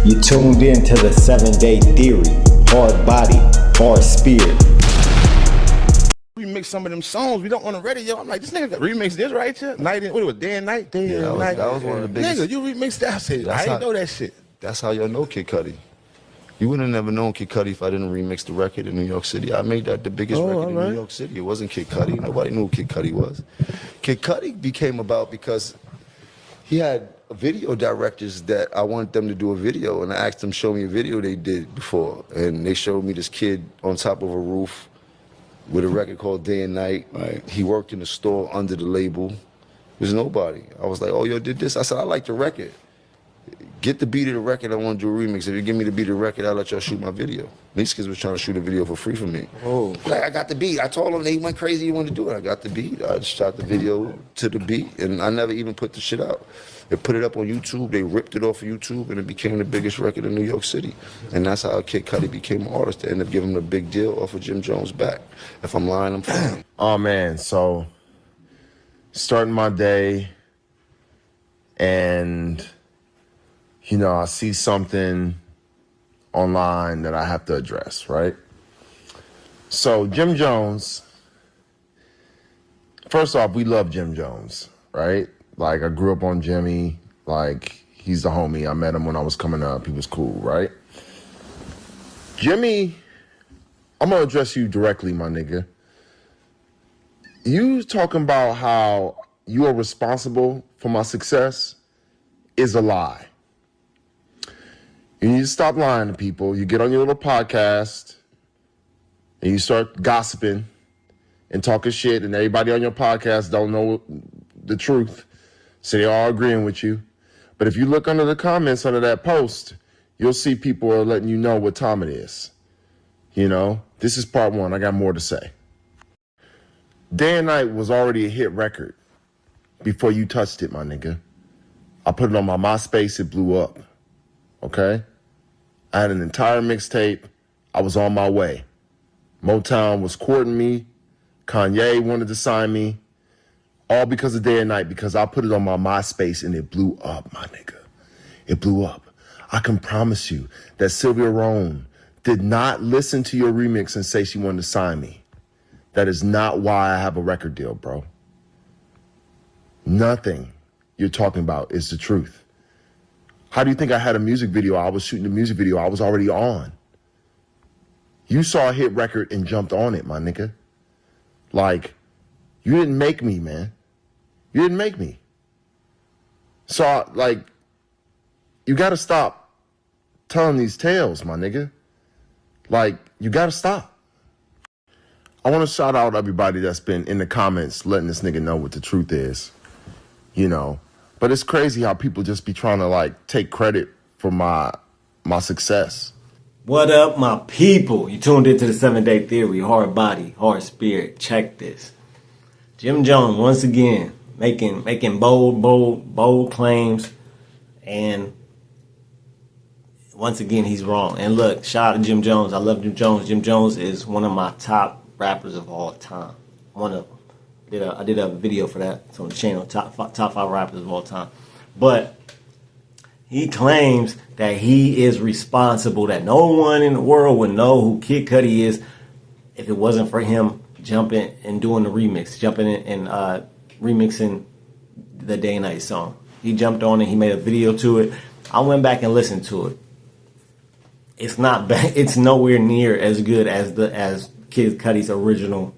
You tuned in to the 7-Day Theory. Hard body, hard spirit. Remix some of them songs we don't on the radio. I'm like, this nigga remix this right here. Night and what it was, day and night, day and night. That was one of the biggest. Nigga, you remixed that. I said, I didn't know that shit. That's how y'all know Kid Cudi. You would have never known Kid Cudi if I didn't remix the record in New York City. I made that the biggest record in New York City. It wasn't Kid Cudi. Nobody knew who Kid Cudi was. Kid Cudi became about because he had video directors that I wanted them to do a video, and I asked them to show me a video they did before, and they showed me this kid on top of a roof with a record called Day and Night. Right. He worked in the store under the label. There's nobody. I was like, oh, yo, did this? I said, I like the record. Get the beat of the record. I want to do a remix. If you give me the beat of the record, I'll let y'all shoot my video. These kids was trying to shoot a video for free for me. Oh. Like, I got the beat. I told them they went crazy. You wanted to do it. I got the beat. I shot the video to the beat, and I never even put the shit out. They put it up on YouTube. They ripped it off of YouTube, and it became the biggest record in New York City. And that's how Kid Cudi became an artist. They ended up giving him a big deal off of Jim Jones' back. If I'm lying, I'm fine. Oh, man. So, starting my day, and, you know, I see something online that I have to address, right? So, Jim Jones, first off, we love Jim Jones, right? Like, I grew up on Jimmy. Like, he's the homie. I met him when I was coming up. He was cool, right? Jimmy, I'm going to address you directly, my nigga. You talking about how you are responsible for my success is a lie. You need to stop lying to people. You get on your little podcast and you start gossiping and talking shit, and everybody on your podcast don't know the truth. So they all agreeing with you. But if you look under the comments under that post, you'll see people are letting you know what time it is. You know, this is part one. I got more to say. Day and Night was already a hit record before you touched it, my nigga. I put it on my MySpace. It blew up. Okay? I had an entire mixtape. I was on my way. Motown was courting me. Kanye wanted to sign me. All because of Day and Night, because I put it on my MySpace and it blew up, my nigga. It blew up. I can promise you that Sylvia Rhone did not listen to your remix and say she wanted to sign me. That is not why I have a record deal, bro. Nothing you're talking about is the truth. How do you think I had a music video? I was shooting the music video. I was already on. You saw a hit record and jumped on it, my nigga. Like, you didn't make me, man. You didn't make me. So, like, you got to stop telling these tales, my nigga. Like, you got to stop. I want to shout out everybody that's been in the comments letting this nigga know what the truth is, you know. But it's crazy how people just be trying to, like, take credit for my success. What up, my people? You tuned into the 7-Day Theory. Hard body, hard spirit. Check this. Jim Jones, once again, making bold claims, and once again, he's wrong. And look, shout out to Jim Jones. I love Jim Jones. Jim Jones is one of my top rappers of all time. One of them. I did a video for that. It's on the channel, top 5 rappers of all time. But he claims that he is responsible, that no one in the world would know who Kid Cudi is if it wasn't for him jumping and doing the remix, jumping in and remixing the Day and Night song. He jumped on it. He made a video to it. I went back and listened to it. It's not bad. It's nowhere near as good as Kid Cudi's original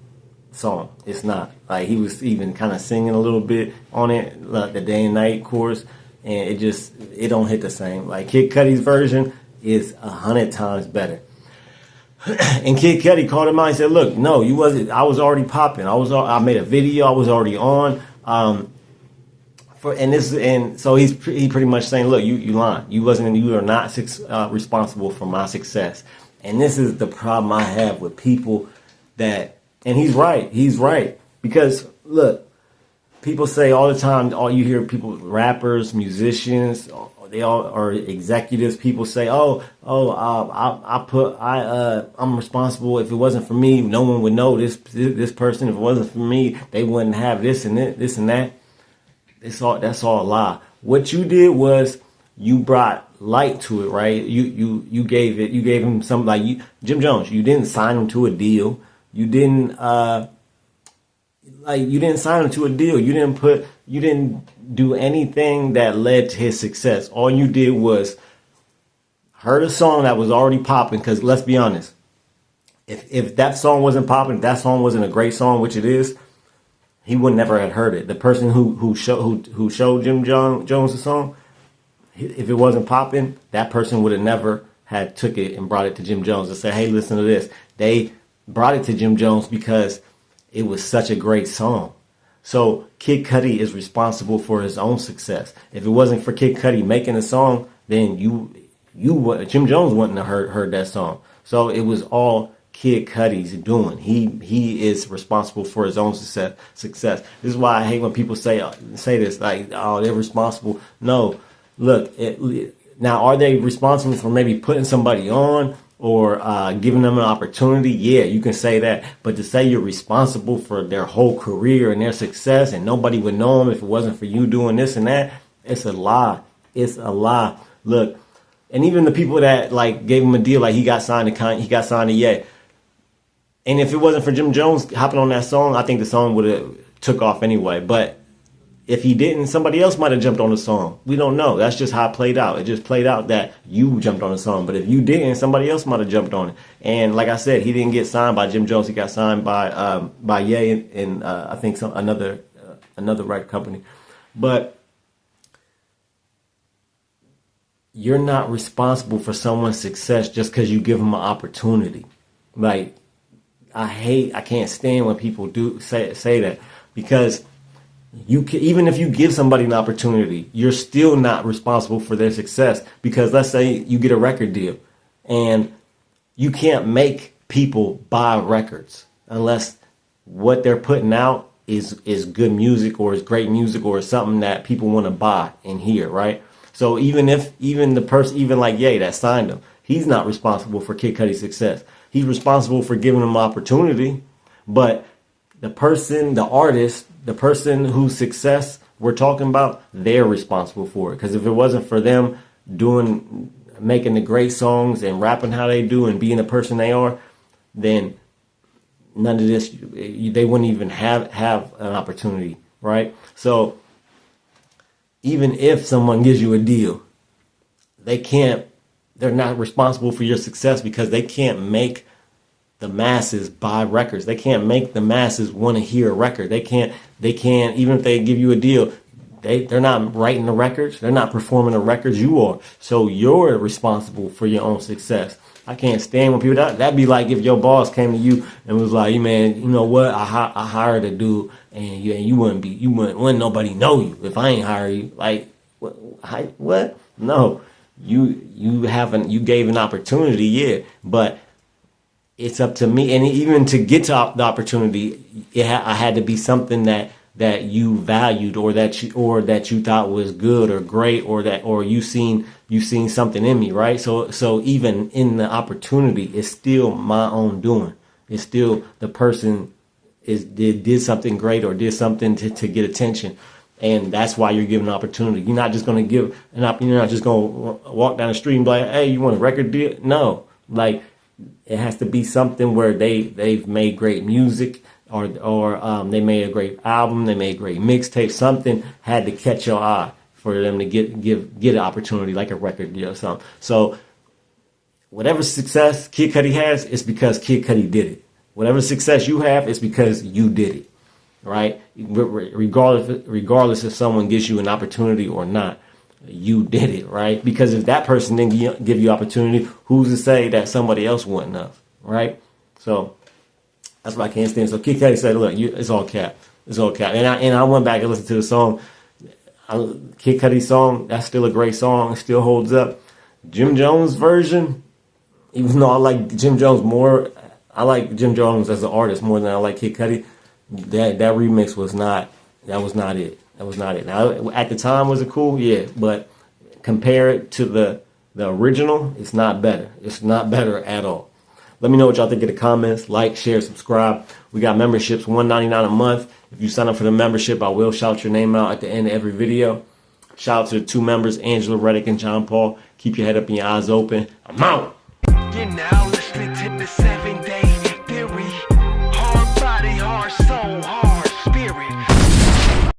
song. It's not. Like, he was even kind of singing a little bit on it, like the Day and Night chorus, and it don't hit the same. Like, Kid Cudi's version is 100 times better. And Kid Cudi called him out and said, "Look, no, you wasn't. I was already popping. I made a video. I was already on. So he pretty much saying, look, you lying. You are not responsible for my success." And this is the problem I have with people that, and he's right, because look, people say all the time, all you hear people, rappers, musicians, they all are executives. People say, I'm responsible. If it wasn't for me, no one would know this person. If it wasn't for me, they wouldn't have this and that. That's all a lie. What you did was you brought light to it, right? You gave him some, like, Jim Jones. You didn't sign him to a deal. You didn't sign him to a deal. You didn't do anything that led to his success. All you did was heard a song that was already popping. Because let's be honest, if that song wasn't popping, if that song wasn't a great song, which it is, he would never have heard it. The person who showed Jim Jones the song, if it wasn't popping, that person would have never had took it and brought it to Jim Jones and said, hey, listen to this. They brought it to Jim Jones because it was such a great song. So Kid Cudi is responsible for his own success. If it wasn't for Kid Cudi making a song, then Jim Jones wouldn't have heard that song. So it was all Kid Cudi's doing. He is responsible for his own success. This is why I hate when people say this, like, oh, they're responsible. No, look, now are they responsible for maybe putting somebody on or giving them an opportunity? Yeah, you can say that. But to say you're responsible for their whole career and their success and nobody would know them if it wasn't for you doing this and that, it's a lie. It's a lie. Look, and even the people that like gave him a deal, like he got signed to Ye. And if it wasn't for Jim Jones hopping on that song, I think the song would have took off anyway. But if he didn't, somebody else might have jumped on the song. We don't know. That's just how it played out. It just played out that you jumped on the song. But if you didn't, somebody else might have jumped on it. And like I said, he didn't get signed by Jim Jones. He got signed by Ye and I think another record company. But you're not responsible for someone's success just because you give them an opportunity. Like, I can't stand when people do say that, because even if you give somebody an opportunity, you're still not responsible for their success. Because let's say you get a record deal and you can't make people buy records unless what they're putting out is good music or is great music or is something that people want to buy and hear, right? So even the person like Ye that signed him, he's not responsible for Kid Cudi's success. He's responsible for giving him opportunity, but the person, the artist, the person whose success we're talking about, they're responsible for it. Because if it wasn't for them making the great songs and rapping how they do and being the person they are, then none of this, they wouldn't even have an opportunity, right? So even if someone gives you a deal, they're not responsible for your success because they can't make the masses buy records. They can't make the masses want to hear a record. They can't, even if they give you a deal, they're not writing the records. They're not performing the records. You are. So you're responsible for your own success. I can't stand when people, that'd be like if your boss came to you and was like, man, you know what? I hired a dude and you wouldn't nobody know you if I ain't hire you. Like, what? No, you gave an opportunity. Yeah. But it's up to me. And even to get to the opportunity, I had to be something that you valued or that you thought was good or great or you seen something in me, right? So even in the opportunity, it's still my own doing. It's still the person did something great or did something to get attention. And that's why you're giving an opportunity. You're not just going to give an opportunity. You're not just going to walk down the street and be like, hey, you want a record deal? No, like it has to be something where they've made great music or they made a great album. They made a great mixtape. Something had to catch your eye for them to get an opportunity like a record deal or something. So whatever success Kid Cudi has, it's because Kid Cudi did it. Whatever success you have, it's because you did it, right? Regardless if someone gives you an opportunity or not, you did it, right? Because if that person didn't give you opportunity, who's to say that somebody else wouldn't have, right? So that's why I can't stand. So Kid Cudi said, look, it's all cap. It's all cap. And I went back and listened to the song. Kid Cudi's song, that's still a great song. It still holds up. Jim Jones' version, even though I like Jim Jones more, I like Jim Jones as an artist more than I like Kid Cudi. That remix was not it. That was not it. Now, at the time, was it cool? Yeah. But compare it to the original, it's not better. It's not better at all. Let me know what y'all think in the comments. Like, share, subscribe. We got memberships, $1.99 a month. If you sign up for the membership, I will shout your name out at the end of every video. Shout out to the 2 members, Angela Reddick and John Paul. Keep your head up and your eyes open. I'm out. You're now listening to the 7